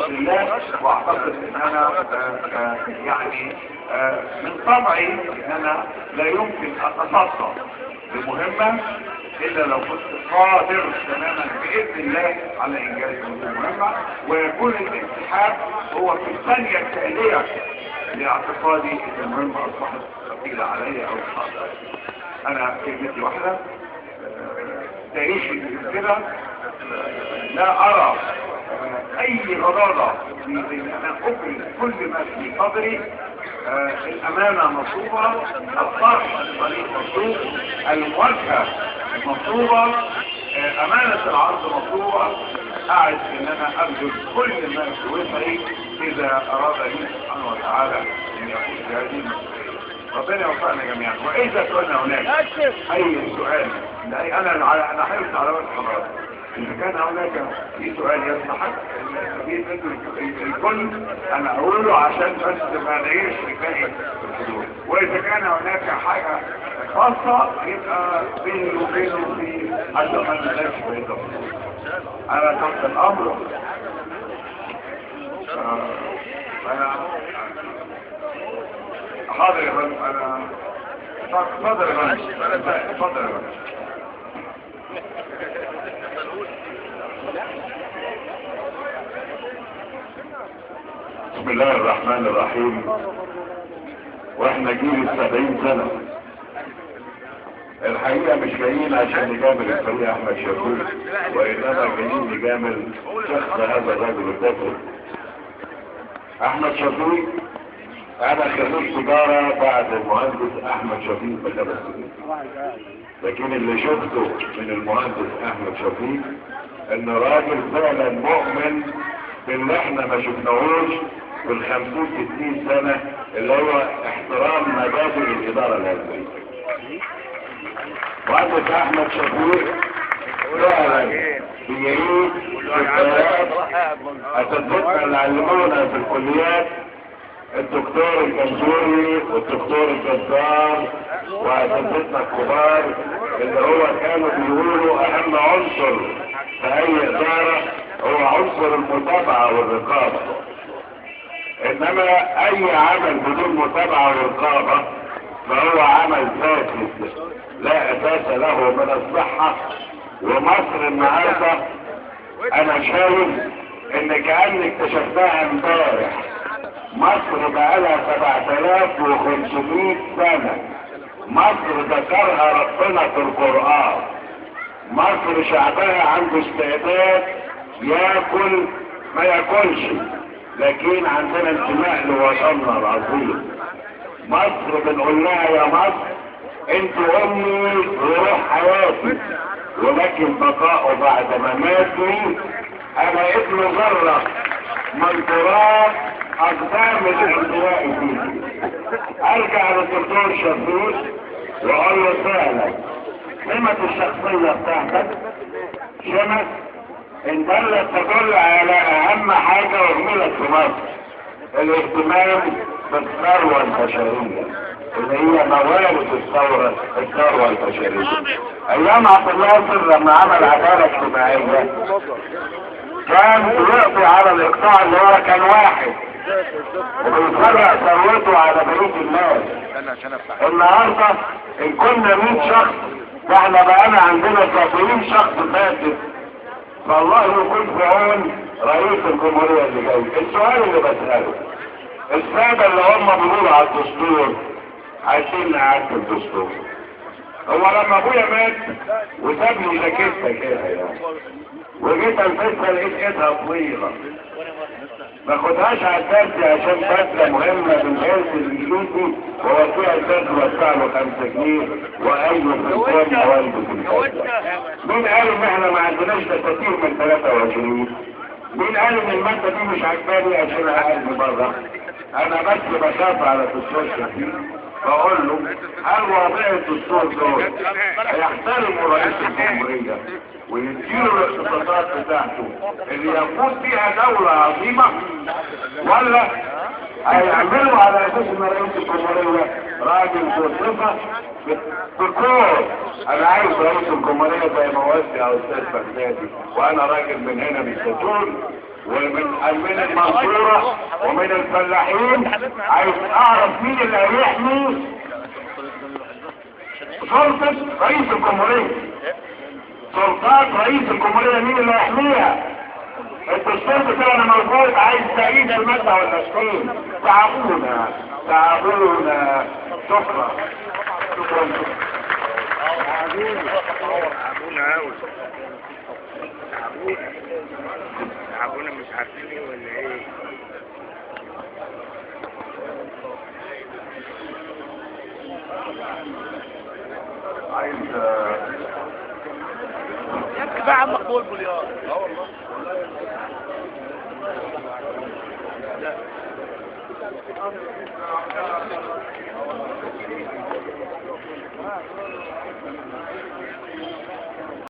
لله. واعتقد ان انا يعني من طبعي ان انا لا يمكن اتصدى بمهمة الا لو كنت قادر تماما باذن الله على انجاز هذه المهمة، ويكون الانسحاب هو في الثانية التالية لاعتقادي ان المهمة اصبحت ثقيلة علي او صعبة. انا كلمتي واحدة، تعيشي كده، لا ارى اي غضاضة في ان انا ابرز كل ما في صدري. الامانة مطلوبة، الطرح الطريق مطلوب، المواجهة مطلوبة، امانة العرض مطلوبة. اعد ان انا ابذل كل ما في وسعي اذا اراد لي سبحانه وتعالى ان يقول بهذه المسؤولية. ربنا يوفقنا جميعا. واذا كان هناك اي سؤال، انا حرصت على وقت حضرتك، اذا كان هناك في سؤال يستحق الكل انا اقوله عشان بس ما نعيش باقي الحدود، واذا كان هناك حاجه خاصه يبقى بيني وبينه في عشان ما نلاقيش بينه. انا تحت الامر. انا حاضر يا فندم. انا اتفضل يا فندم. اتفضل يا فندم. بسم الله الرحمن الرحيم. واحنا جيل 70 سنة الحقيقة مش جايين عشان نجامل الفريق احمد شاكوش، وانما جايين نجامل شخص هذا الرجل الدكتور احمد شاكوش. انا خريج تجارة بعد المهندس احمد شفيق ب5 سنين، لكن اللي شفته من المهندس احمد شفيق ان راجل فعلا مؤمن باللي احنا ما شفناهوش في 50-60 سنة، اللي هو احترام مبادئ الادارة الهندسية. مهندس احمد شفيق فعلا بيعيد ذكريات اساتذتنا اللي علمونا في الكليات، الدكتور الجنزوري والدكتور الجزار واساتذتنا الكبار، اللي هو كانوا بيقولوا اهم عنصر في اي اداره هو عنصر المتابعه والرقابه. انما اي عمل بدون متابعه ورقابه فهو عمل فاسد لا اساس له من الصحه. ومصر النهارده انا شايف ان كأني اكتشفتها امبارح. مصر بقالها 7500 سنة. مصر ذكرها ربنا في القرآن. مصر شعبها عنده استعداد ياكل ما ياكلش، لكن عندنا انتماء لوطننا العظيم. مصر بنقول لها يا مصر انت امي وروح حياتي، ولكن بقاء بعد مماتي انا ابن ذره من تراب اقدام الانتواء فيه. ارجع للدكتور شفيق واقول له فعلا قيمة الشخصية بتاعتك شمس ان دلت تدل على اهم حاجة وعملت في مصر، الاهتمام بالثروة البشرية اللي هي موارد الثروة البشرية. ايام عبد الناصر لما عمل عدالة اجتماعية كان بيقضي على الاقطاع اللي هو كان واحد وبيفرق ثروته على بقية الناس. النهارده ان كنا 100 شخص فاحنا بقينا عندنا 70 شخص فاسد. فالله يكون في عون رئيس الجمهورية اللي جاي. السؤال اللي بسأله السادة اللي هم بيقولوا على الدستور عايزين نعدل الدستور. هو لما ابويا مات وساب لي جاكيته كده يعني، وجيت البسها لقيت ايدها طويله، ما خدهاش على الدرس عشان بدله مهمه بالجنس الانجليزي ووديها الدرس وادفع له 5 جنيه واي فلسطين والده في الحته. مين قال ان احنا ما عندناش دساتير من 23؟ مين قال ان الماده دي مش عجباني عشان اقل بره؟ انا بس بخاف على الدكتور شفيق بقول له هل واضع الدستور دول هيحترموا رئيس الجمهورية ويديله الاقتصادات بتاعته اللي يقود بيها دولة عظيمة، ولا هيعملوا على اساس ان رئيس الجمهورية راجل بصفة بكور؟ انا عايز رئيس الجمهورية زي ما وصي يا استاذ بغدادي، وانا راجل من هنا من الزيتون ومن المنصورة ومن الفلاحين. عايز اعرف مين اللي هيحمي سلطة رئيس الجمهورية، سلطات رئيس الجمهورية مين اللي هيحميها؟ الدستور بتاعنا موجود، عايز تأييد المادة ولا شيء؟ تعبونا تعبونا. شكرا شكرا. تعبونا مش عارفين ايه ولا ايه. عايز يكفي بقى عم مقبول بليار. اه والله.